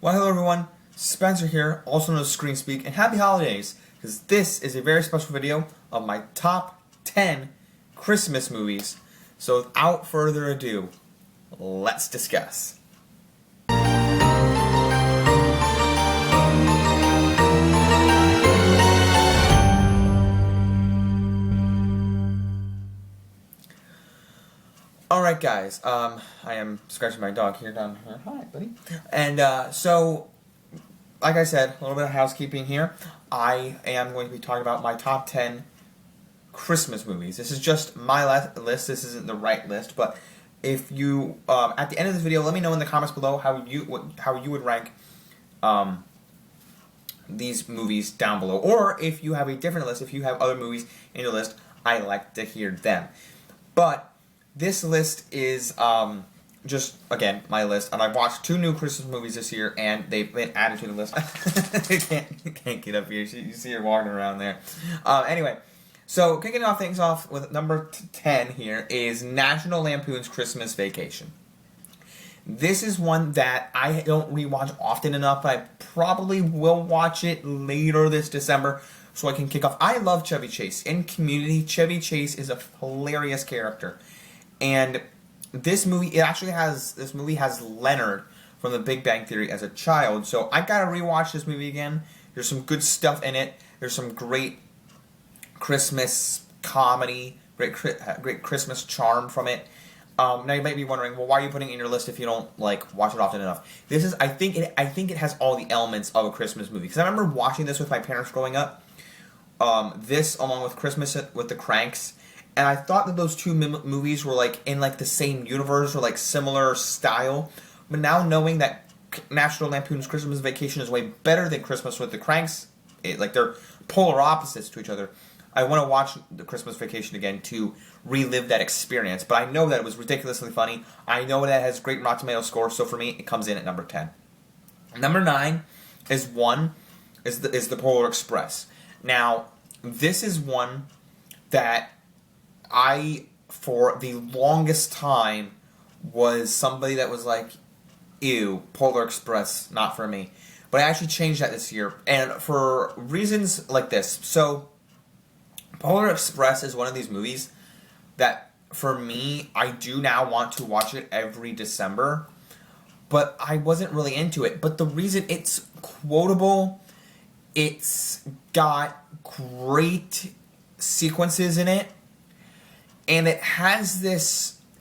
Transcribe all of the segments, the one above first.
Well, hello everyone, Spencer here, also known as Screen Speak, and happy holidays, because this is a very special video of my top 10 Christmas movies. So without further ado, let's discuss. Alright guys, I am scratching my dog here down here. Hi buddy. And so, like I said, a little bit of housekeeping here. I am going to be talking about my top 10 Christmas movies. This is just my list, this isn't the right list, but if you, at the end of this video, let me know in the comments below how you would rank these movies down below. Or if you have a different list, if you have other movies in your list, I like to hear them. But this list is just, again, my list, and I've watched 2 new Christmas movies this year, and they've been added to the list. I can't get up here. You see her walking around there. Anyway, so kicking things off with number 10 here is National Lampoon's Christmas Vacation. This is one that I don't rewatch often enough, but I probably will watch it later this December so I can kick off. I love Chevy Chase. In Community, Chevy Chase is a hilarious character. And this movie has Leonard from The Big Bang Theory as a child, so I gotta rewatch this movie again. There's some good stuff in it. There's some great Christmas comedy, great Christmas charm from it. Now you might be wondering, well, why are you putting it in your list if you don't like watch it often enough? This is, I think it has all the elements of a Christmas movie, because I remember watching this with my parents growing up. This along with Christmas with the Cranks. And I thought that those two movies were like in like the same universe or like similar style. But now knowing that National Lampoon's Christmas Vacation is way better than Christmas with the Cranks, like they're polar opposites to each other, I want to watch the Christmas Vacation again to relive that experience. But I know that it was ridiculously funny. I know that it has great Rotten Tomatoes score, so for me it comes in at number 10. Number 9 is the Polar Express. Now, this is one that I, for the longest time, was somebody that was like, ew, Polar Express, not for me. But I actually changed that this year, and for reasons like this. So, Polar Express is one of these movies that, for me, I do now want to watch it every December, but I wasn't really into it. But the reason it's quotable, it's got great sequences in it, and it has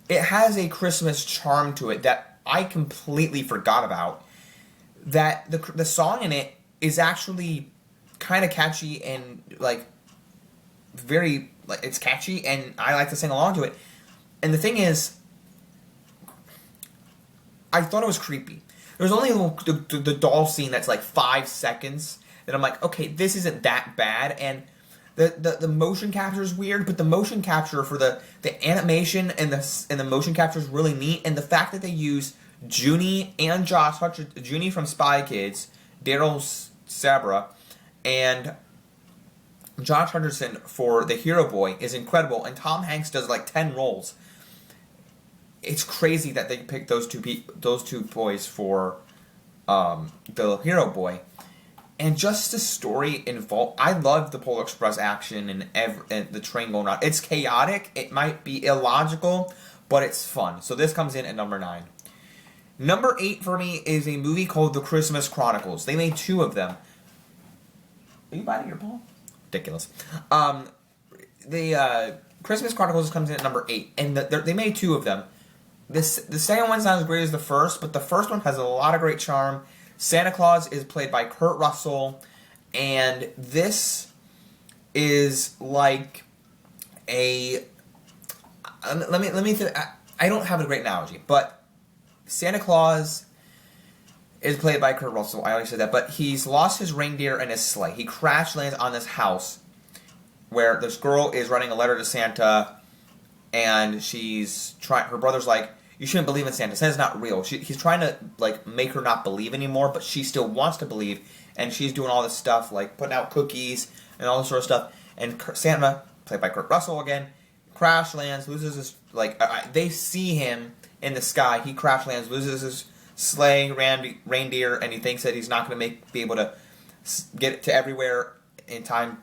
a Christmas charm to it that I completely forgot about. That the song in it is actually kind of catchy and like very, like, it's catchy and I like to sing along to it. And the thing is, I thought it was creepy. There's only the doll scene that's like 5 seconds that I'm like, okay, this isn't that bad, and the motion capture is weird, but the motion capture for the animation and the motion capture is really neat, and the fact that they use Junie and Josh Hutcherson, Junie from Spy Kids, Daryl Sabra, and Josh Hutcherson for the Hero Boy is incredible, and Tom Hanks does like 10 roles. It's crazy that they picked those two boys for the Hero Boy. And just the story involved, I love the Polar Express action and the train going around. It's chaotic, it might be illogical, but it's fun. So this comes in at number 9. Number 8 for me is a movie called The Christmas Chronicles. They made 2 of them. Are you biting your paw? Ridiculous. The Christmas Chronicles comes in at number 8, and they made 2 of them. The second one's not as great as the first, but the first one has a lot of great charm. Santa Claus is played by Kurt Russell, and this is like a let me I don't have a great analogy, but Santa Claus is played by Kurt Russell. I already said that, but he's lost his reindeer and his sleigh. He crash lands on this house where this girl is writing a letter to Santa, and she's trying. Her brother's like, you shouldn't believe in Santa. Santa's not real. He's trying to like make her not believe anymore, but she still wants to believe, and she's doing all this stuff like putting out cookies and all this sort of stuff. And Santa, played by Kurt Russell again, crash lands, loses his they see him in the sky. He crash lands, loses his sleigh reindeer, and he thinks that he's not going to be able to get it to everywhere in time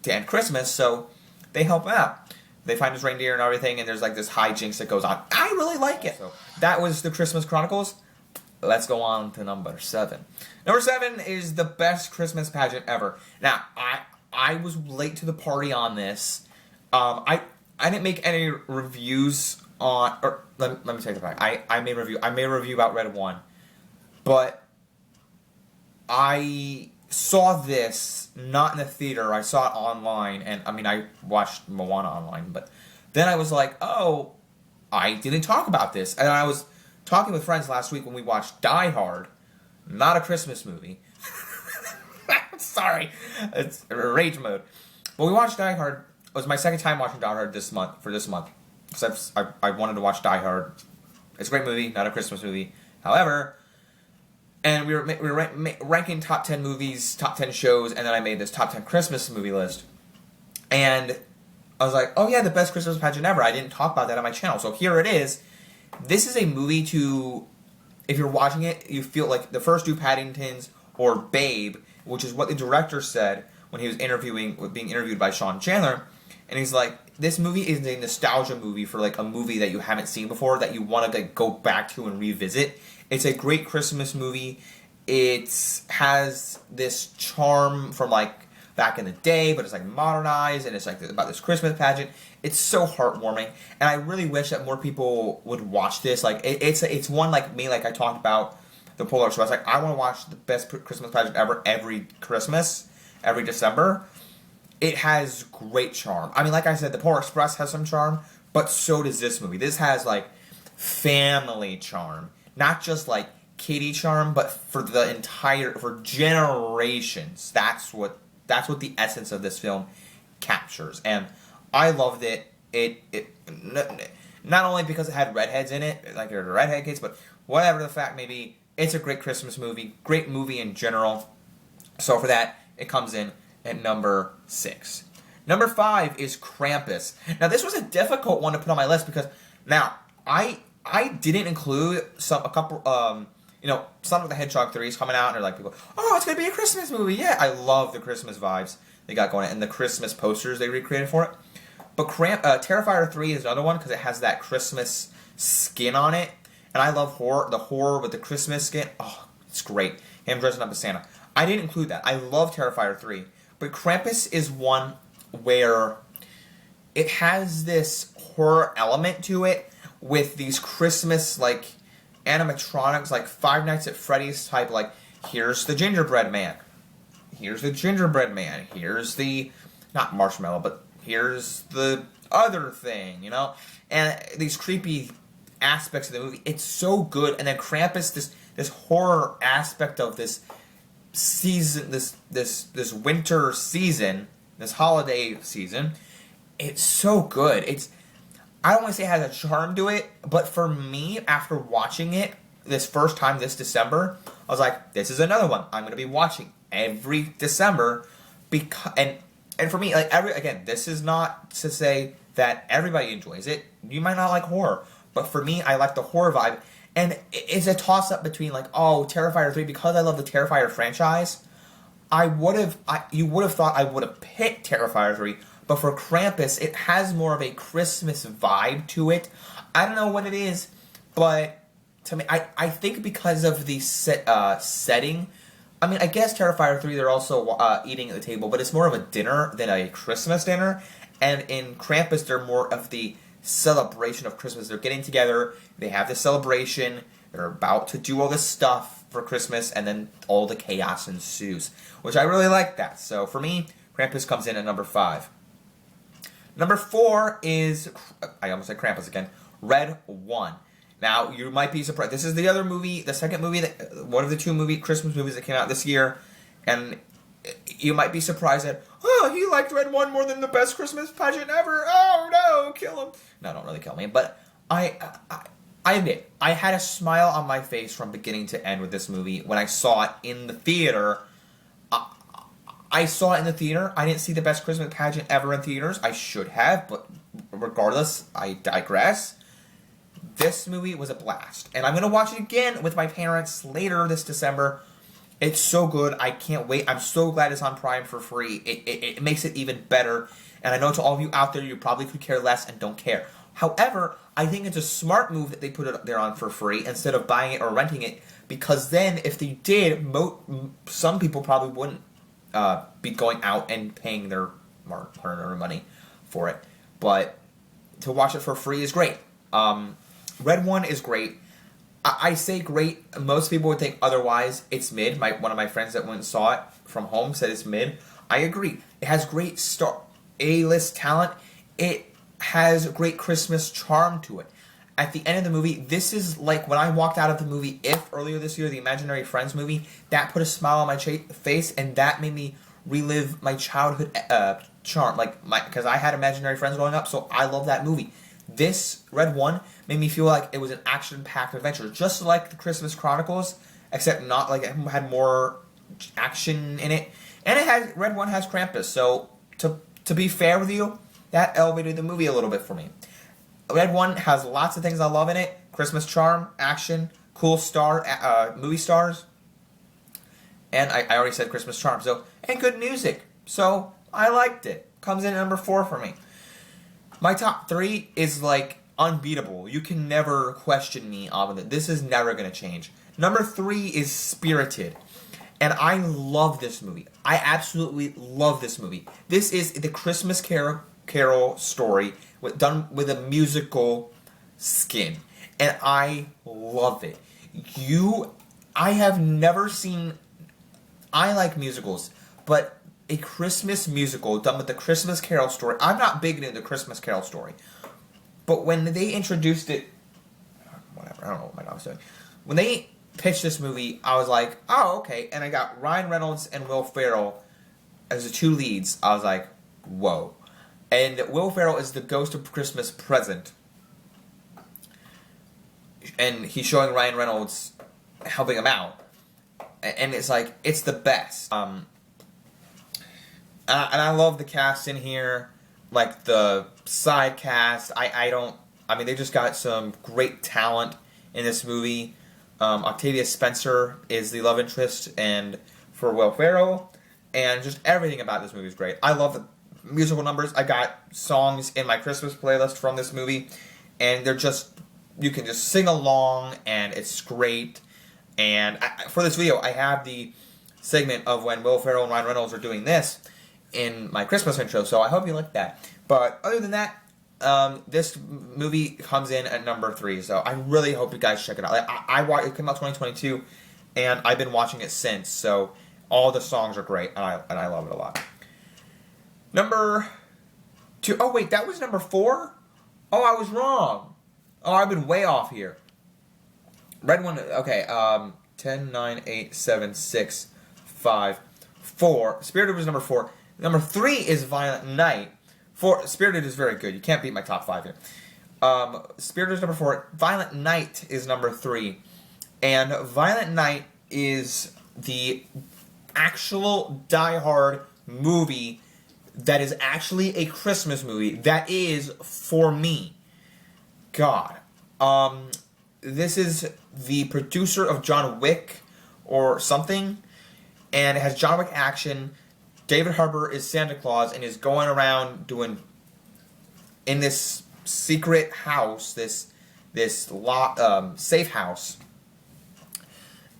to end Christmas, so they help him out. They find his reindeer and everything, and there's like this hijinks that goes on. I really like it. So that was the Christmas Chronicles. Let's go on to number 7. Number 7 is the best Christmas pageant ever. Now, I was late to the party on this. I didn't make any reviews on, or let me take it back. I made a review about Red One, but I saw this not in the theater. I saw it online, and I mean I watched Moana online, but then I was like, oh, I didn't talk about this, and I was talking with friends last week when we watched Die Hard, not a Christmas movie. Sorry, it's rage mode. But we watched Die Hard. It was my second time watching Die Hard this month. Because I wanted to watch Die Hard. It's a great movie, not a Christmas movie. However, and we were ranking top 10 movies, top 10 shows, and then I made this top 10 Christmas movie list. And I was like, oh yeah, the best Christmas pageant ever. I didn't talk about that on my channel. So here it is. This is a movie to, if you're watching it, you feel like the first two Paddingtons or Babe, which is what the director said when he was being interviewed by Sean Chandler. And he's like, this movie is a nostalgia movie for like a movie that you haven't seen before that you want to like go back to and revisit. It's a great Christmas movie. It has this charm from like back in the day, but it's like modernized, and it's like about this Christmas pageant. It's so heartwarming, and I really wish that more people would watch this. Like it's one like me, like I talked about the Polar Express. Like I want to watch the best Christmas pageant ever every Christmas, every December. It has great charm. I mean, like I said, the Polar Express has some charm, but so does this movie. This has like family charm, not just like kiddie charm, but for generations. That's what the essence of this film captures, and I loved it. It not only because it had redheads in it, like there are redhead kids, but whatever the fact may be, it's a great Christmas movie, great movie in general. So for that, it comes in at number 6. Number 5 is Krampus. Now this was a difficult one to put on my list because now I didn't include a couple Sonic the Hedgehog 3 is coming out, and they're like, people, oh, it's going to be a Christmas movie. Yeah, I love the Christmas vibes they got going, and the Christmas posters they recreated for it. But Terrifier 3 is another one because it has that Christmas skin on it, and I love the horror with the Christmas skin. Oh, it's great. Him dressing up as Santa. I didn't include that. I love Terrifier 3, but Krampus is one where it has this horror element to it with these Christmas, like, animatronics, like Five Nights at Freddy's type, like, here's the gingerbread man. Here's the gingerbread man. Here's the, not marshmallow, but here's the other thing, you know? And these creepy aspects of the movie, it's so good. And then Krampus, this horror aspect of this season, this winter season, this holiday season, it's so good. I don't want to say it has a charm to it, but for me, after watching it this first time this December, I was like, this is another one I'm going to be watching every December. And for me, like this is not to say that everybody enjoys it. You might not like horror, but for me, I like the horror vibe. And it's a toss-up between like, oh, Terrifier 3, because I love the Terrifier franchise, you would have thought I would have picked Terrifier 3, but for Krampus, it has more of a Christmas vibe to it. I don't know what it is, but to me, I think because of the setting, I mean, I guess Terrifier 3, they're also eating at the table, but it's more of a dinner than a Christmas dinner, and in Krampus, they're more of the celebration of Christmas. They're getting together, they have this celebration, they're about to do all this stuff for Christmas, and then all the chaos ensues, which I really like that. So for me, Krampus comes in at number 5. Number 4 is, I almost said Krampus again, Red One. Now, you might be surprised. This is the other movie, the second movie, one of the two Christmas movies that came out this year, and you might be surprised that, oh, he liked Red One more than the best Christmas pageant ever. Oh, no, kill him. No, don't really kill me, but I admit, I had a smile on my face from beginning to end with this movie when I saw it in the theater. I saw it in the theater. I didn't see the best Christmas pageant ever in theaters. I should have, but regardless, I digress. this movie was a blast. And I'm going to watch it again with my parents later this December. It's so good. I can't wait. I'm so glad it's on Prime for free. It makes it even better. And I know to all of you out there, you probably could care less and don't care. However, I think it's a smart move that they put it there on for free instead of buying it or renting it. Because then, if they did, some people probably wouldn't be going out and paying their hard-earned money for it. But to watch it for free is great. Red One is great. I say great. Most people would think otherwise. It's mid. One of my friends that went and saw it from home said it's mid. I agree. It has great A-list talent. It has great Christmas charm to it. At the end of the movie, this is like when I walked out of the movie earlier this year, the Imaginary Friends movie, that put a smile on my face, and that made me relive my childhood charm. Because I had Imaginary Friends growing up, so I love that movie. This, Red One, made me feel like it was an action-packed adventure, just like the Christmas Chronicles, except not like it had more action in it. And Red One has Krampus, so to be fair with you, that elevated the movie a little bit for me. Red One has lots of things I love in it: Christmas charm, action, cool movie stars, and I already said Christmas charm. And good music. So I liked it. Comes in at number 4 for me. My top 3 is like unbeatable. You can never question me on it. This is never going to change. Number 3 is Spirited. And I love this movie. I absolutely love this movie. This is the Christmas Carol story done with a musical skin. And I love it. I have never seen... I like musicals, but a Christmas musical done with the Christmas Carol story. I'm not big into the Christmas Carol story. But when they introduced it... Whatever, I don't know what my dog's doing. When they pitched this movie, I was like, oh, okay. And I got Ryan Reynolds and Will Ferrell as the 2 leads. I was like, whoa. And Will Ferrell is the Ghost of Christmas Present. And he's showing Ryan Reynolds helping him out. And it's like, it's the best. And I love the cast in here. Like the side cast. I mean, they just got some great talent in this movie. Octavia Spencer is the love interest and for Will Ferrell. And just everything about this movie is great. I love the musical numbers. I got songs in my Christmas playlist from this movie, and they're just, you can just sing along, and it's great. And for this video, I have the segment of when Will Ferrell and Ryan Reynolds are doing this in my Christmas intro, so I hope you like that. But other than that, this movie comes in at number 3, so I really hope you guys check it out. It came out 2022, and I've been watching it since, so all the songs are great, and I love it a lot. Number 2. Oh, wait, that was number 4? Oh, I was wrong. Oh, I've been way off here. Red One, okay, 10, 9, 8, 7, 6, 5, 4. Spirited was number 4. Number 3 is Violent Night. Spirited is very good. You can't beat my top 5 here. Spirited is number 4. Violent Night is number 3. And Violent Night is the actual Die Hard movie that is actually a Christmas movie. That is for me. God. This is the producer of John Wick or something. And it has John Wick action. David Harbour is Santa Claus and is going around doing in this secret house, this safe house,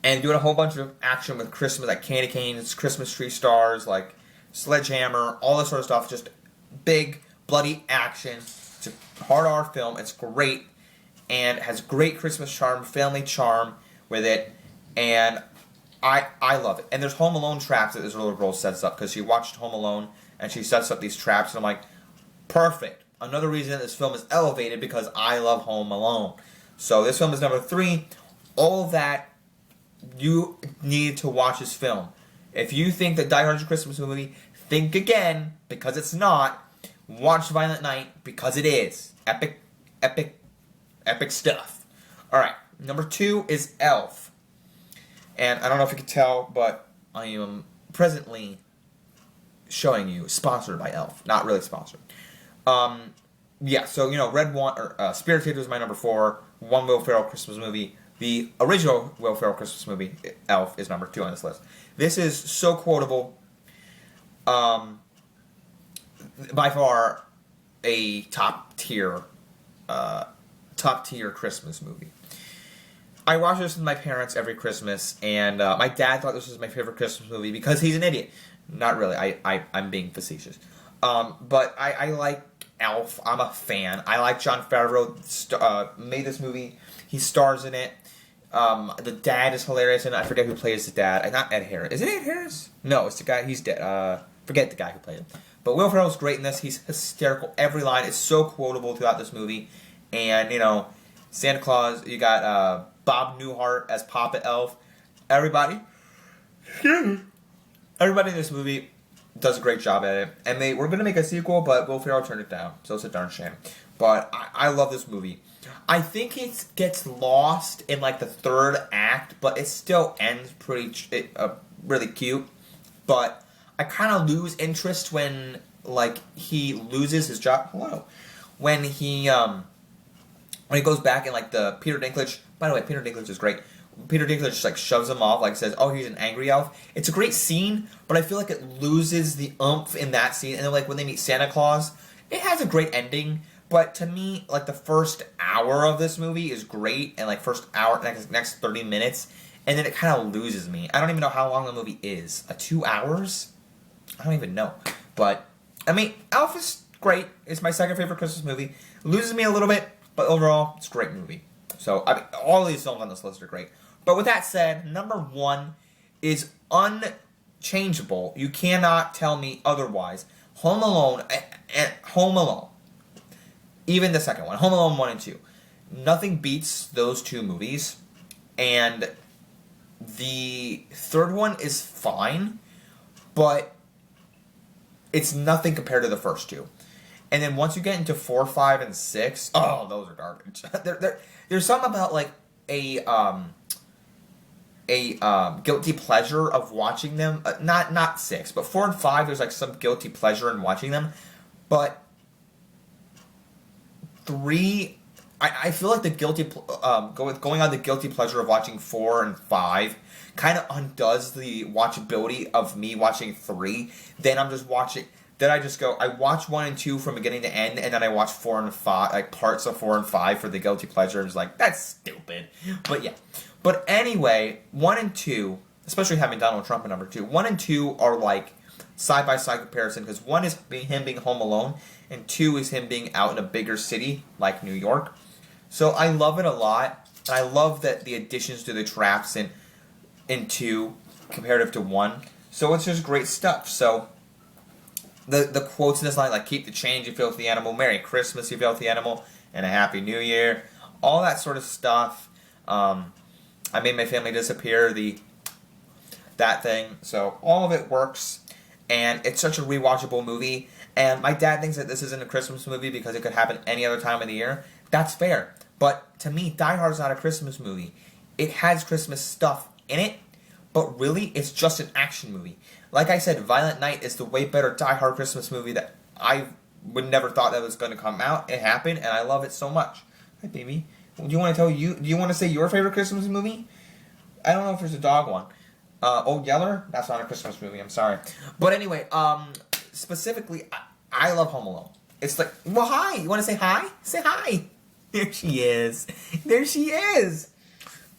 and doing a whole bunch of action with Christmas, like candy canes, Christmas tree stars, like sledgehammer, all this sort of stuff. Just big, bloody action. It's a hard R film. It's great, and has great Christmas charm, family charm with it, and I love it. And there's Home Alone traps that this little girl sets up, because she watched Home Alone, and she sets up these traps, and I'm like, perfect. Another reason this film is elevated, because I love Home Alone. So this film is number 3. All of that, you need to watch this film. If you think that Die Hard is a Christmas movie, think again, because it's not. Watch Violent Night, because it is. Epic, epic, epic stuff. Alright, number 2 is Elf. And I don't know if you can tell, but I am presently showing you, sponsored by Elf. Not really sponsored. Yeah, so, Red One, or Spirited was my number 4. one Will Ferrell Christmas movie. The original Will Ferrell Christmas movie, Elf, is number 2 on this list. This is so quotable. By far a top tier Christmas movie. I watch this with my parents every Christmas, and my dad thought this was my favorite Christmas movie because he's an idiot. Not really. I'm being facetious. But I like Elf. I'm a fan. I like Jon Favreau made this movie. He stars in it. The dad is hilarious, and I forget who plays the dad. Not Ed Harris. Is it Ed Harris? No, it's the guy. He's dead. Forget the guy who played him. But Will Ferrell's great in this. He's hysterical. Every line is so quotable throughout this movie. And, Santa Claus, you got Bob Newhart as Papa Elf. Everybody in this movie does a great job at it. And they were going to make a sequel, but Will Ferrell turned it down. So it's a darn shame. But I love this movie. I think it gets lost in the third act, but it still ends really cute. But I kind of lose interest when he loses his job. Hello, when he goes back and the Peter Dinklage. By the way, Peter Dinklage is great. Peter Dinklage just shoves him off, says, "Oh, he's an angry elf." It's a great scene, but I feel like it loses the oomph in that scene. And then when they meet Santa Claus, it has a great ending. But to me, the first hour of this movie is great, and first hour, next 30 minutes, and then it kind of loses me. I don't even know how long the movie is. 2 hours? I don't even know. But, Elf is great. It's my second favorite Christmas movie. It loses me a little bit, but overall, it's a great movie. So, all of these films on this list are great. But with that said, number 1 is unchangeable. You cannot tell me otherwise. Home Alone. Even the second one, Home Alone 1 and 2. Nothing beats those two movies. And the third one is fine, but it's nothing compared to the first two. And then once you get into 4, 5, and 6, oh, those are garbage. There's something about a guilty pleasure of watching them. Not 6, but 4 and 5. There's some guilty pleasure in watching them, but 3, I feel like the going on the guilty pleasure of watching 4 and 5 kind of undoes the watchability of me watching 3. Then I'm just watching. Then I just go. I watch 1 and 2 from beginning to end, and then I watch 4 and 5, parts of 4 and 5 for the guilty pleasure. It's that's stupid. But yeah. But anyway, 1 and 2, especially having Donald Trump in number 2, 1 and 2 are side-by-side comparison, because 1 is him being home alone, and 2 is him being out in a bigger city like New York. So I love it a lot, and I love that the additions to the traps in 2 comparative to 1. So it's just great stuff. So the quotes in this line, keep the change, you filthy animal, Merry Christmas, you filthy animal, and a Happy New Year, all that sort of stuff. I made my family disappear, that thing. So all of it works. And it's such a rewatchable movie. And my dad thinks that this isn't a Christmas movie because it could happen any other time of the year. That's fair. But to me, Die Hard is not a Christmas movie. It has Christmas stuff in it, but really, it's just an action movie. Like I said, Violent Night is the way better Die Hard Christmas movie that I would never thought that was going to come out. It happened, and I love it so much. Hi, baby. Do you want to say your favorite Christmas movie? I don't know if there's a dog one. Old Yeller? That's not a Christmas movie, I'm sorry. But anyway, specifically, I love Home Alone. It's well, hi. You want to say hi? Say hi. There she is. There she is.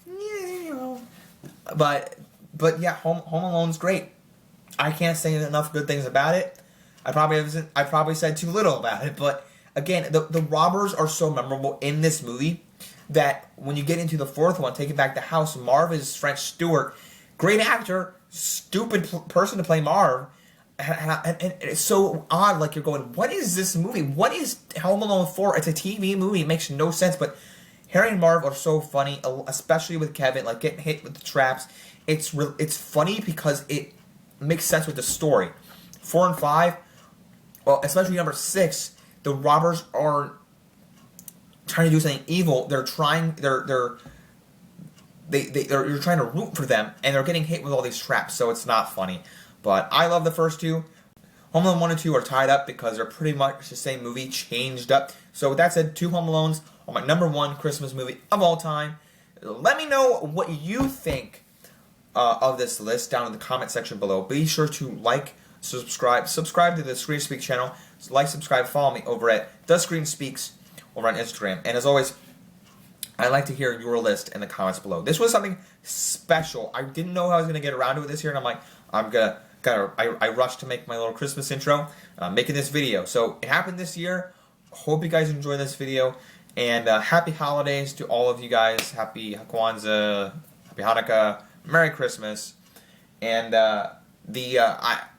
Yeah. But yeah, Home Alone's great. I can't say enough good things about it. I probably said too little about it, but again, the robbers are so memorable in this movie that when you get into the fourth one, Take It Back to House, Marv is French Stewart. Great actor, stupid person to play Marv. And it's so odd, you're going, what is this movie? What is Home Alone 4? It's a TV movie. It makes no sense, but Harry and Marv are so funny, especially with Kevin, getting hit with the traps. It's funny because it makes sense with the story. 4 and 5, well, especially number 6, the robbers are trying to do something evil. You're trying to root for them, and they're getting hit with all these traps, so it's not funny. But I love the first two. Home Alone 1 and 2 are tied up because they're pretty much the same movie, changed up. So with that said, 2 Home Alones are my number 1 Christmas movie of all time. Let me know what you think of this list down in the comment section below. Be sure to like, subscribe to the Screen Speak channel. Like, subscribe, follow me over at The Screen Speaks over on Instagram. And as always, I'd like to hear your list in the comments below. This was something special. I didn't know how I was going to get around to it this year, and I'm like, I rushed to make my little Christmas intro, making this video. So it happened this year. Hope you guys enjoy this video, and happy holidays to all of you guys. Happy Kwanzaa, happy Hanukkah, Merry Christmas, and I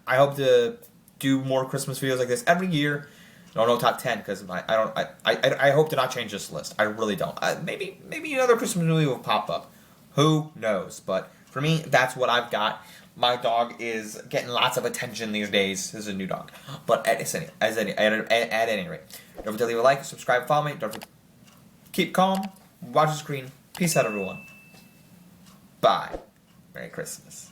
hope to do more Christmas videos like this every year. No top 10 because I hope to not change this list. I really don't. Maybe another Christmas movie will pop up. Who knows? But for me, that's what I've got. My dog is getting lots of attention these days. This is a new dog. But at any rate, don't forget to leave a like, subscribe, follow me. Don't forget to keep calm, watch the screen. Peace out, everyone. Bye. Merry Christmas.